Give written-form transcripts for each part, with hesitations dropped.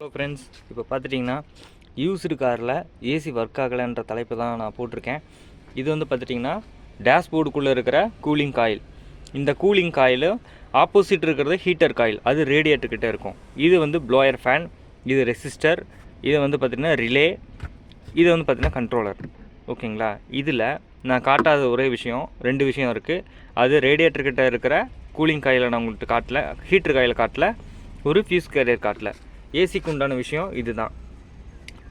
Hello friends, இப்போ பார்த்துட்டிங்கன்னா used காரில் ஏசி ஒர்க் ஆகலைன்ற தலைப்பு தான் நான் போட்டிருக்கேன். இது வந்து பார்த்துட்டிங்கன்னா டேஷ்போர்டுக்குள்ளே இருக்கிற கூலிங் காயில். இந்த கூலிங் காயில் ஆப்போசிட் இருக்கிறது ஹீட்டர் காயில், அது ரேடியேட்டர்கிட்ட இருக்கும். இது வந்து ப்ளோயர் ஃபேன், இது ரெசிஸ்டர், இது வந்து பார்த்திங்கன்னா ரிலே, இது வந்து பார்த்திங்கன்னா கண்ட்ரோலர். ஓகேங்களா? இதில் நான் காட்டாத ஒரே விஷயம், 2 விஷயம் இருக்குது. அது ரேடியேட்டர்கிட்ட இருக்கிற கூலிங் காயில் நான் உங்கள்கிட்ட காட்டல, ஹீட்டர் காயில் காட்டல, ஒரு ஃபியூஸ் கேரியர் காட்டல. ஏசிக்கு உண்டான விஷயம் இது தான்.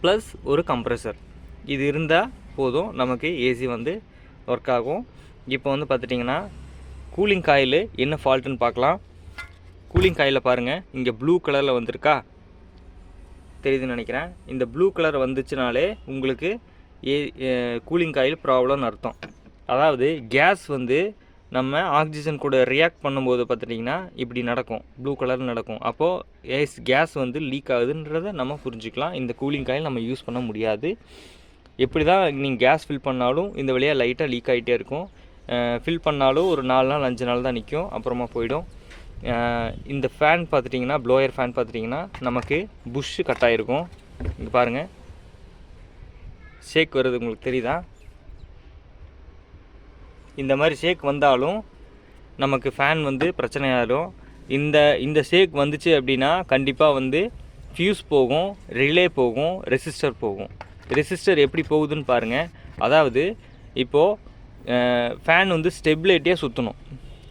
ப்ளஸ் ஒரு கம்ப்ரெசர். இது இருந்தால் போதும், நமக்கு ஏசி வந்து ஒர்க் ஆகும். இப்போ வந்து பார்த்துட்டிங்கன்னா கூலிங் காயில் என்ன ஃபால்ட்டுன்னு பார்க்கலாம். கூலிங் காயில் பாருங்கள், இங்கே ப்ளூ கலரில் வந்திருக்கா, தெரியுதுன்னு நினைக்கிறேன். இந்த ப்ளூ கலர் வந்துச்சுனாலே உங்களுக்கு கூலிங் காயில் ப்ராப்ளம்னு அர்த்தம். அதாவது கேஸ் வந்து நம்ம ஆக்சிஜன் கூட ரியாக்ட் பண்ணும்போது பார்த்துட்டிங்கன்னா இப்படி நடக்கும், ப்ளூ கலர் நடக்கும். அப்போது கேஸ் வந்து லீக் ஆகுதுன்றதை நம்ம புரிஞ்சுக்கலாம். இந்த கூலிங் காயில் நம்ம யூஸ் பண்ண முடியாது. எப்படி தான் நீங்கள் கேஸ் ஃபில் பண்ணாலும் இந்த வழியாக லைட்டாக லீக் ஆகிட்டே இருக்கும். ஃபில் பண்ணாலும் ஒரு 4 நாள் 5 நாள் தான் நிற்கும், அப்புறமா போயிடும். இந்த ஃபேன் பார்த்துட்டிங்கன்னா, ப்ளோயர் ஃபேன் பார்த்துட்டிங்கன்னா நமக்கு புஷ்ஷு கட் ஆகிருக்கும். இங்கே பாருங்கள், ஷேக் வருது, உங்களுக்கு தெரியுதா? இந்த மாதிரி ஷேக் வந்தாலும் நமக்கு ஃபேன் வந்து பிரச்சனையாகும். இந்த ஷேக் வந்துச்சு அப்படின்னா கண்டிப்பாக வந்து ஃபியூஸ் போகும், ரிலே போகும், ரெசிஸ்டர் போகும். ரெசிஸ்டர் எப்படி போகுதுன்னு பாருங்கள். அதாவது இப்போது ஃபேன் வந்து ஸ்டெபிலிட்டியாக சுற்றணும்.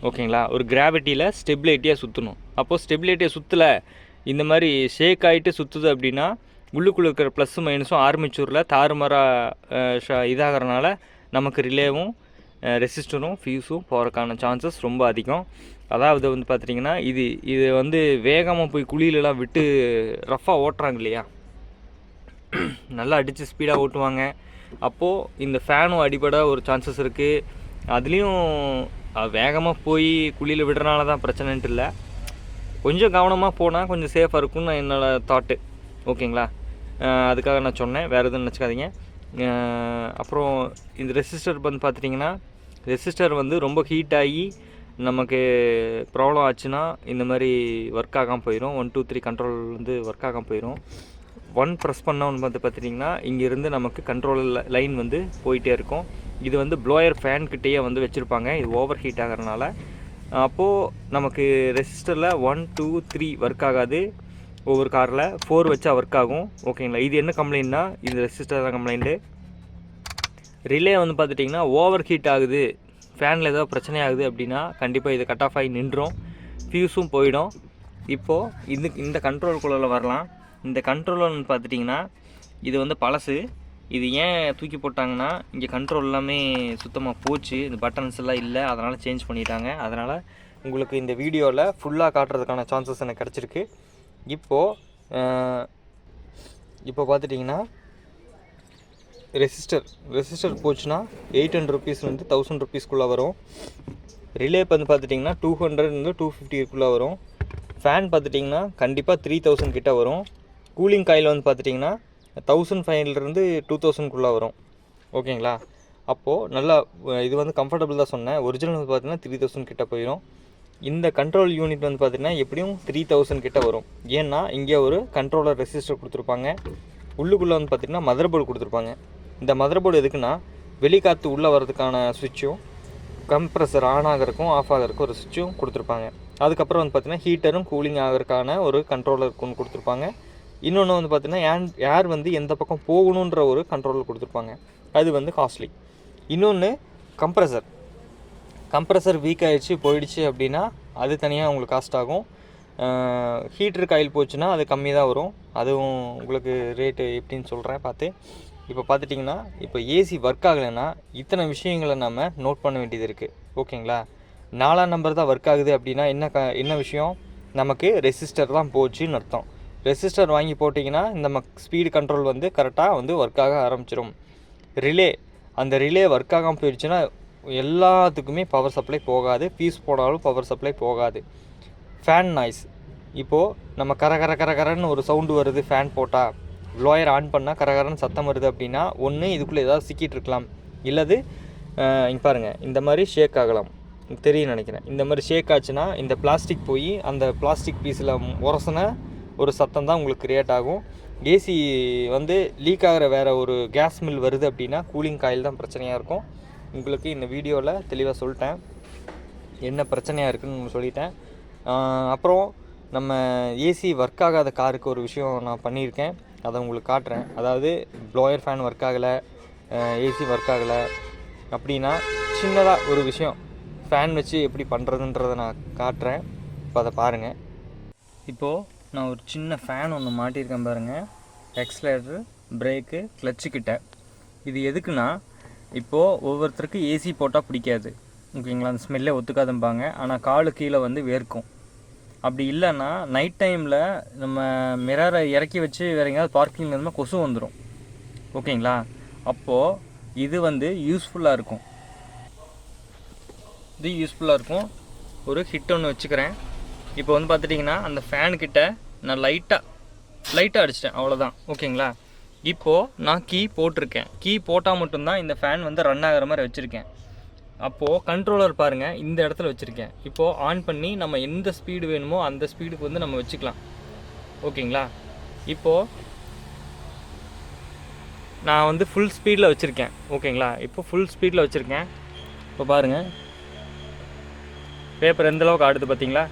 ஓகேங்களா? ஒரு கிராவிட்டியில் ஸ்டெபிலிட்டியாக சுற்றணும். அப்போது ஸ்டெபிலிட்டியை சுற்றலை, இந்த மாதிரி ஷேக் ஆகிட்டு சுற்றுது அப்படின்னா உள்ளுக்குள்ளே இருக்கிற ப்ளஸ்ஸும் மைனஸும் ஆர்மிச்சூரில் தாறுமாறாக இதாகிறனால நமக்கு ரிலேவும் ரெசிஸ்டரும் ஃபியூஸும் போகிறக்கான சான்சஸ் ரொம்ப அதிகம். அதாவது வந்து பார்த்துட்டிங்கன்னா இது வந்து வேகமாக போய் குழியிலலாம் விட்டு ரஃப்பாக ஓட்டுறாங்க இல்லையா, நல்லா அடித்து ஸ்பீடாக ஓட்டுவாங்க. அப்போது இந்த ஃபேனும் அடிபட ஒரு சான்சஸ் இருக்குது. அதுலேயும் வேகமாக போய் குழியில் விடுறனால தான் பிரச்சனைன்ட்டு இல்லை, கொஞ்சம் கவனமாக போனால் கொஞ்சம் சேஃபாக இருக்கும்னு நான் என்னோடய தாட்டு. ஓகேங்களா? அதுக்காக நான் சொன்னேன், வேறு எதுவும் நினச்சிக்காதீங்க. அப்புறம் இந்த ரெசிஸ்டர் வந்து பார்த்துட்டிங்கன்னா, ரெசிஸ்டர் வந்து ரொம்ப ஹீட் ஆகி நமக்கு ப்ராப்ளம் ஆச்சுன்னா இந்த மாதிரி ஒர்க் ஆகாமல் போயிடும். 1 2 3 கண்ட்ரோல் வந்து ஒர்க் ஆகாமல் போயிடும். 1 ப்ரெஸ் பண்ணோன்னு பார்த்துட்டிங்கன்னா இங்கேருந்து நமக்கு கண்ட்ரோல் லைன் வந்து போயிட்டே இருக்கும். இது வந்து ப்ளோயர் ஃபேன் கிட்டேயே வந்து வச்சுருப்பாங்க, இது ஓவர் ஹீட் ஆகிறதுனால. அப்போது நமக்கு ரெசிஸ்டரில் 1 2 3 ஒர்க் ஆகாது, ஒவ்வொரு காரில் 4 வச்சா ஒர்க் ஆகும். ஓகேங்களா? இது என்ன கம்ப்ளைண்ட்னா, இது ரெசிஸ்டர் தான் கம்ப்ளைண்ட்டு. ரிலே வந்து பார்த்துட்டிங்கன்னா ஓவர் ஹீட் ஆகுது, ஃபேனில் ஏதோ பிரச்சனை ஆகுது அப்படின்னா கண்டிப்பாக இது கட் ஆஃப் ஆகி நின்றும், ஃபியூஸும் போயிடும். இப்போது இந்த கண்ட்ரோல்குள்ளே வரலாம். இந்த கண்ட்ரோல் பார்த்துட்டிங்கன்னா இது வந்து பழசு. இது ஏன் தூக்கி போட்டாங்கன்னா, இங்கே கண்ட்ரோல் எல்லாமே சுத்தமாக போச்சு, இந்த பட்டன்ஸ் எல்லாம் இல்லை, அதனால் சேஞ்ச் பண்ணிட்டாங்க. அதனால் உங்களுக்கு இந்த வீடியோவில் ஃபுல்லாக காட்டுறதுக்கான சான்சஸ் எனக்கு கிடச்சிருக்கு. இப்போ பார்த்துட்டிங்கன்னா ரெசிஸ்டர் போச்சுன்னா 800 ருபீஸ்லேருந்து 1000 ருபீஸ்க்குள்ளே வரும். ரிலே வந்து பார்த்துட்டிங்கன்னா 200 250 வரும். ஃபேன் பார்த்துட்டிங்கன்னா கண்டிப்பாக 3000 கிட்ட வரும். கூலிங் காயில் வந்து பார்த்துட்டிங்கன்னா 1500 2000 வரும். ஓகேங்களா? அப்போது நல்லா இது வந்து கம்ஃபர்டபுள் தான் சொன்னேன். ஒரிஜினல் வந்து பார்த்திங்கன்னா 3000 கிட்ட போயிடும். இந்த கண்ட்ரோல் யூனிட் வந்து பார்த்திங்கன்னா எப்படியும் 3000 கிட்ட வரும். ஏன்னா இங்கே ஒரு கண்ட்ரோலர் ரெசிஸ்டர் கொடுத்துருப்பாங்க, உள்ளுக்குள்ளே வந்து பார்த்திங்கன்னா மதர் போர்டு கொடுத்துருப்பாங்க. இந்த மதர் போர்டு எதுக்குன்னா, வெளிக்காற்று உள்ளே வர்றதுக்கான சுவிட்சும், கம்ப்ரெசர் ஆன் ஆகிறதுக்கும் ஆஃப் ஆகிறதுக்கும் ஒரு சுவிட்சும் கொடுத்துருப்பாங்க. அதுக்கப்புறம் வந்து பார்த்திங்கன்னா ஹீட்டரும் கூலிங் ஆகிறதுக்கான ஒரு கண்ட்ரோலர் ஒன்று கொடுத்துருப்பாங்க. இன்னொன்று வந்து பார்த்திங்கன்னா ஏர் வந்து எந்த பக்கம் போகணுன்ற ஒரு கண்ட்ரோலர் கொடுத்துருப்பாங்க. அது வந்து காஸ்ட்லி. இன்னொன்று கம்ப்ரெசர் வீக் ஆகிடுச்சு போயிடுச்சு அப்படின்னா அது தனியாக உங்களுக்கு காஸ்ட் ஆகும். ஹீட்டர் காயில் போச்சுன்னா அது கம்மி தான் வரும். அதுவும் உங்களுக்கு ரேட்டு எப்படின்னு சொல்கிறேன் பார்த்து. இப்போ பார்த்துட்டிங்கன்னா, இப்போ ஏசி ஒர்க் ஆகலைன்னா இத்தனை விஷயங்களை நம்ம நோட் பண்ண வேண்டியது இருக்குது. ஓகேங்களா? 4ஆம் நம்பர் தான் ஒர்க் ஆகுது அப்படின்னா என்ன விஷயம், நமக்கு ரெசிஸ்டர் தான் போச்சுன்னு அர்த்தம். ரெசிஸ்டர் வாங்கி போட்டிங்கன்னா இந்த ஸ்பீடு கண்ட்ரோல் வந்து கரெக்டாக வந்து ஒர்க் ஆக ஆரம்பிச்சிடும். அந்த ரிலே ஒர்க் ஆகாமல் போயிடுச்சுன்னா எல்லாத்துக்குமே பவர் சப்ளை போகாது, ஃபீஸ் போனாலும் பவர் சப்ளை போகாது. ஃபேன் நாய்ஸ், இப்போது நம்ம கரன்னு ஒரு சவுண்டு வருது, ஃபேன் போட்டால் ப்ளோயர் ஆன் பண்ணால் கரகரன்னு சத்தம் வருது அப்படின்னா ஒன்று இதுக்குள்ளே ஏதாவது சிக்கிட்டு இருக்கலாம், இல்லது இங்கே பாருங்கள் இந்த மாதிரி ஷேக் ஆகலாம். தெரியும் நினைக்கிறேன். இந்த மாதிரி ஷேக் ஆச்சுன்னா இந்த பிளாஸ்டிக் போய் அந்த பிளாஸ்டிக் பீஸில் உரசின ஒரு சத்தம் தான் உங்களுக்கு க்ரியேட் ஆகும். ஏசி வந்து லீக் ஆகிற வேறு ஒரு கேஸ் மில் வருது அப்படின்னா கூலிங் காயில் தான் பிரச்சனையாக இருக்கும். உங்களுக்கு இந்த வீடியோவில் தெளிவாக சொல்லிட்டேன், என்ன பிரச்சனையாக இருக்குதுன்னு சொல்லிட்டேன். அப்புறம் நம்ம ஏசி ஒர்க் ஆகாத காருக்கு ஒரு விஷயம் நான் பண்ணியிருக்கேன், அதை உங்களுக்கு காட்டுறேன். அதாவது ப்ளோயர் ஃபேன் ஒர்க் ஆகலை, ஏசி ஒர்க் ஆகலை அப்படின்னா சின்னதாக ஒரு விஷயம் ஃபேன் வச்சு எப்படி பண்ணுறதுன்றதை நான் காட்டுறேன். இப்போ அதை பாருங்கள். இப்போது நான் ஒரு சின்ன ஃபேன் ஒன்று மாட்டியிருக்கேன் பாருங்கள், எக்ஸ்லேட்டரு, பிரேக்கு, கிளச்சுக்கிட்ட. இது எதுக்குன்னா, இப்போது ஒவ்வொருத்தருக்கு ஏசி போட்டால் பிடிக்காது, ஓகேங்களா, அந்த ஸ்மெல்லே ஒத்துக்காதும்பாங்க. ஆனால் காலு கீழே வந்து வேர்க்கும். அப்படி இல்லைன்னா நைட் டைமில் நம்ம மிரரை இறக்கி வச்சு வேறு எங்கேயாவது பார்க்கிங் இருந்தால் கொசு வந்துடும், ஓகேங்களா. அப்போது இது வந்து யூஸ்ஃபுல்லாக இருக்கும். இது யூஸ்ஃபுல்லாக இருக்கும். ஒரு ஹிட் ஒன்று வச்சுக்கிறேன். இப்போ வந்து பார்த்துட்டிங்கன்னா அந்த ஃபேனுக்கிட்ட நான் லைட்டாக அடிச்சிட்டேன், அவ்வளோதான், ஓகேங்களா. இப்போது நான் கீ போட்டிருக்கேன். கீ போட்டால் மட்டும்தான் இந்த ஃபேன் வந்து ரன் ஆகிற மாதிரி வச்சுருக்கேன். அப்போது கண்ட்ரோலர் பாருங்கள், இந்த இடத்துல வச்சுருக்கேன். இப்போது ஆன் பண்ணி நம்ம எந்த ஸ்பீடு வேணுமோ அந்த ஸ்பீடுக்கு வந்து நம்ம வச்சுக்கலாம், ஓகேங்களா. இப்போது நான் வந்து ஃபுல் ஸ்பீடில் வச்சுருக்கேன், ஓகேங்களா. இப்போ ஃபுல் ஸ்பீடில் வச்சுருக்கேன். இப்போ பாருங்கள் பேப்பர் எந்தளவுக்கு ஆடுது பார்த்தீங்களா,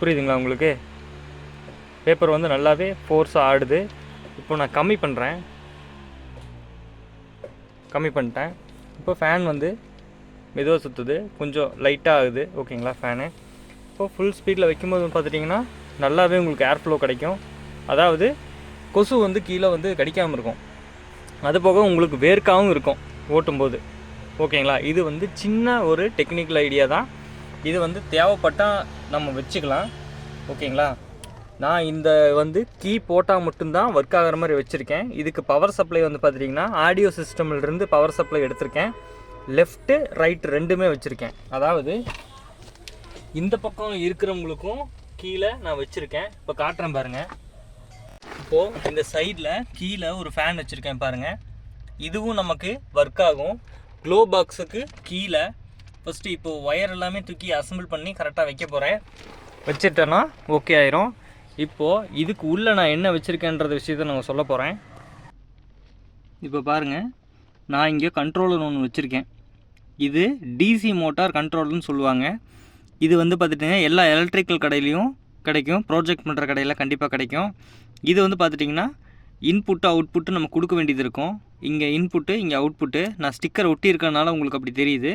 புரியுதுங்களா உங்களுக்கு. பேப்பர் வந்து நல்லாவே ஃபோர்ஸாக ஆடுது. இப்போ நான் கம்மி பண்ணிட்டேன். இப்போ ஃபேன் வந்து மெதுவாக சுற்றுது, கொஞ்சம் லைட்டாக ஆகுது, ஓகேங்களா ஃபேனு. இப்போ ஃபுல் ஸ்பீடில் வைக்கும்போது பார்த்துட்டிங்கன்னா நல்லாவே உங்களுக்கு ஏர் ஃப்ளோ கிடைக்கும். அதாவது கொசு வந்து கீழே வந்து கடிக்காமல் இருக்கும். அது போக உங்களுக்கு வேர்க்காகவும் இருக்கும் ஓட்டும்போது, ஓகேங்களா. இது வந்து சின்ன ஒரு டெக்னிக்கல் ஐடியா தான். இது வந்து தேவைப்பட்டால் நம்ம வச்சுக்கலாம், ஓகேங்களா. நான் இந்த வந்து கீ போட்டால் மட்டும்தான் ஒர்க் ஆகிற மாதிரி வச்சுருக்கேன். இதுக்கு பவர் சப்ளை வந்து பார்த்துட்டிங்கன்னா ஆடியோ சிஸ்டம்லேருந்து பவர் சப்ளை எடுத்திருக்கேன். லெஃப்ட்டு ரைட்டு ரெண்டுமே வச்சுருக்கேன். அதாவது இந்த பக்கம் இருக்கிறவங்களுக்கும் கீழே நான் வச்சுருக்கேன். இப்போ காட்டுறேன் பாருங்கள். இப்போது இந்த சைடில் கீழே ஒரு ஃபேன் வச்சுருக்கேன் பாருங்கள். இதுவும் நமக்கு ஒர்க் ஆகும். க்ளோ பாக்ஸுக்கு கீழே ஃபஸ்ட்டு இப்போது ஒயர் எல்லாமே தூக்கி அசம்பிள் பண்ணி கரெக்டாக வைக்க போகிறேன். வச்சுட்டேன்னா ஓகே ஆயிரும். இப்போது இதுக்கு உள்ளே நான் என்ன வச்சுருக்கேன்றது விஷயத்தை நான் சொல்ல போகிறேன். இப்போ பாருங்கள், நான் இங்கே கண்ட்ரோலர் ஒன்று வச்சுருக்கேன். இது டிசி மோட்டார் கண்ட்ரோலர்னு சொல்லுவாங்க. இது வந்து பார்த்துட்டிங்கன்னா எல்லா எலக்ட்ரிக்கல் கடையிலையும் கிடைக்கும், ப்ராஜெக்ட் பண்ணுற கடையில் கண்டிப்பாக கிடைக்கும். இது வந்து பார்த்துட்டிங்கன்னா இன்புட்டு அவுட்புட்டு நம்ம கொடுக்க வேண்டியது இருக்கும். இங்கே இன்புட்டு, இங்கே அவுட்புட்டு. நான் ஸ்டிக்கர் ஒட்டியிருக்கனால உங்களுக்கு அப்படி தெரியுது.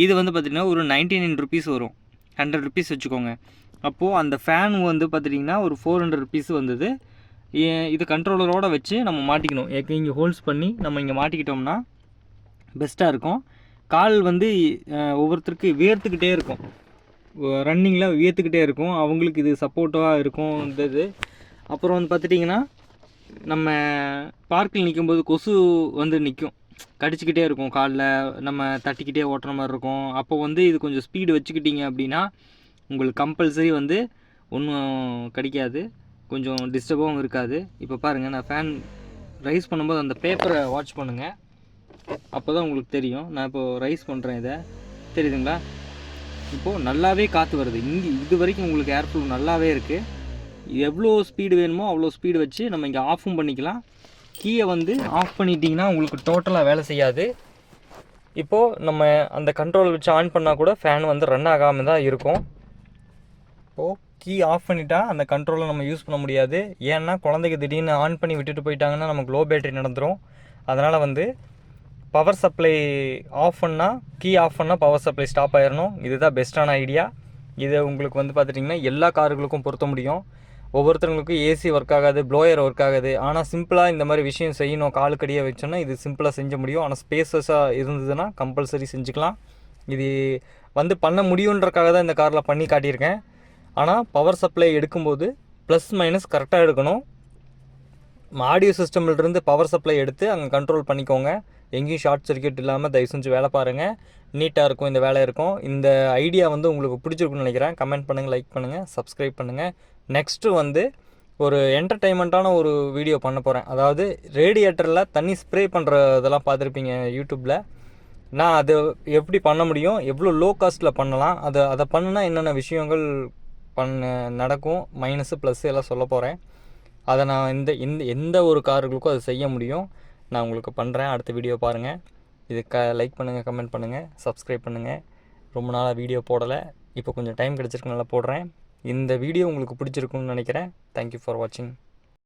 இது வந்து பார்த்திங்கன்னா ஒரு 99 ருபீஸ் வரும், 100 ருபீஸ் வச்சுக்கோங்க. அப்போது அந்த ஃபேன் வந்து பார்த்துட்டிங்கன்னா ஒரு 400 ருபீஸ் வந்தது. இது கண்ட்ரோலரோடு வச்சு நம்ம மாட்டிக்கணும். இங்கே ஹோல்ஸ் பண்ணி நம்ம இங்கே மாட்டிக்கிட்டோம்னா பெஸ்ட்டாக இருக்கும். கால் வந்து ஒவ்வொருத்தருக்கு வேர்த்துக்கிட்டே இருக்கும், ரன்னிங்கில் வியர்த்துக்கிட்டே இருக்கும். அவங்களுக்கு இது சப்போர்ட்டாக இருக்கும் இந்த இது. அப்புறம் வந்து பார்த்துட்டிங்கன்னா நம்ம பார்க்கில் நிற்கும்போது கொசு வந்து நிற்கும், கடிச்சிக்கிட்டே இருக்கும் காலில், நம்ம தட்டிக்கிட்டே ஓட்டுற மாதிரி இருக்கும். அப்போ வந்து இது கொஞ்சம் ஸ்பீடு வச்சுக்கிட்டிங்க அப்படின்னா உங்களுக்கு கம்பல்சரி வந்து ஒன்றும் கிடைக்காது, கொஞ்சம் டிஸ்டர்பாகவும் இருக்காது. இப்போ பாருங்கள், நான் ஃபேன் ரைஸ் பண்ணும்போது அந்த பேப்பரை வாட்ச் பண்ணுங்கள், அப்போ தான் உங்களுக்கு தெரியும். நான் இப்போது ரைஸ் பண்ணுறேன், இதை தெரியுதுங்களா. இப்போது நல்லாவே காற்று வருது. இங்கே இது வரைக்கும் உங்களுக்கு ஏர் ஃப்ளோ நல்லாவே இருக்குது. எவ்வளோ ஸ்பீடு வேணுமோ அவ்வளோ ஸ்பீடு வச்சு நம்ம இங்கே ஆஃபும் பண்ணிக்கலாம். கீயை வந்து ஆஃப் பண்ணிட்டிங்கன்னா உங்களுக்கு டோட்டலாக வேலை செய்யாது. இப்போது நம்ம அந்த கண்ட்ரோல் வச்சு ஆன் பண்ணால் கூட ஃபேன் வந்து ரன் ஆகாமல் தான் இருக்கும். இப்போது கீ ஆஃப் பண்ணிட்டா அந்த கண்ட்ரோலை நம்ம யூஸ் பண்ண முடியாது. ஏன்னா குழந்தைக்கு திடீர்னு ஆன் பண்ணி விட்டுட்டு போயிட்டாங்கன்னா நமக்கு லோ பேட்டரி நடந்துடும். அதனால் வந்து பவர் சப்ளை ஆஃப் பண்ணால், கீ ஆஃப் பண்ணால் பவர் சப்ளை ஸ்டாப் ஆயிடணும். இதுதான் பெஸ்ட்டான ஐடியா. இதை உங்களுக்கு வந்து பார்த்துட்டிங்கன்னா எல்லா கார்களுக்கும் பொருத்த முடியும். ஒவ்வொருத்தவங்களுக்கும் ஏசி ஒர்க் ஆகாது, ப்ளோயர் ஒர்க் ஆகாது. ஆனால் சிம்பிளாக இந்த மாதிரி விஷயம் செய்யணும், காலுக்கடியாக வச்சோன்னா இது சிம்பிளாக செஞ்ச முடியும். ஆனால் ஸ்பேசஸாக இருந்ததுன்னா கம்பல்சரி செஞ்சுக்கலாம். இது வந்து பண்ண முடியுன்றக்காக தான் இந்த காரில் பண்ணி காட்டியிருக்கேன். ஆனால் பவர் சப்ளை எடுக்கும்போது ப்ளஸ் மைனஸ் கரெக்டாக எடுக்கணும். ஆடியோ சிஸ்டம்லேருந்து பவர் சப்ளை எடுத்து அங்கே கண்ட்ரோல் பண்ணிக்கோங்க. எங்கேயும் ஷார்ட் சர்க்யூட் இல்லாமல் தயவு செஞ்சு வேலை பாருங்கள். நீட்டாக இருக்கும் இந்த வேலை இருக்கும். இந்த ஐடியா வந்து உங்களுக்கு பிடிச்சிருக்குன்னு நினைக்கிறேன். கமெண்ட் பண்ணுங்கள், லைக் பண்ணுங்கள், சப்ஸ்கிரைப் பண்ணுங்கள். நெக்ஸ்ட்டு வந்து ஒரு என்டர்டைன்மெண்ட்டான ஒரு வீடியோ பண்ண போகிறேன். அதாவது ரேடியேட்டரில் தண்ணி ஸ்ப்ரே பண்ணுறதெல்லாம் பார்த்துருப்பீங்க யூடியூப்பில். நான் அதை எப்படி பண்ண முடியும், எவ்வளோ லோ காஸ்ட்டில் பண்ணலாம், அதை பண்ணுனா என்னென்ன விஷயங்கள் நடக்கும். மைனஸு ப்ளஸ்ஸு எல்லாம் சொல்ல போகிறேன். அதை நான் எந்த ஒரு கார்களுக்கும் அதை செய்ய முடியும். நான் உங்களுக்கு பண்ணுறேன். அடுத்த வீடியோ பாருங்கள். இது லைக் பண்ணுங்கள், கமெண்ட் பண்ணுங்கள், சப்ஸ்கிரைப் பண்ணுங்கள். ரொம்ப நாளாக வீடியோ போடலை, இப்போ கொஞ்சம் டைம் கிடச்சிருக்கு, நல்லா போடுறேன். இந்த வீடியோ உங்களுக்கு பிடிச்சிருக்குன்னு நினைக்கிறேன். தேங்க்யூ ஃபார் வாட்சிங்.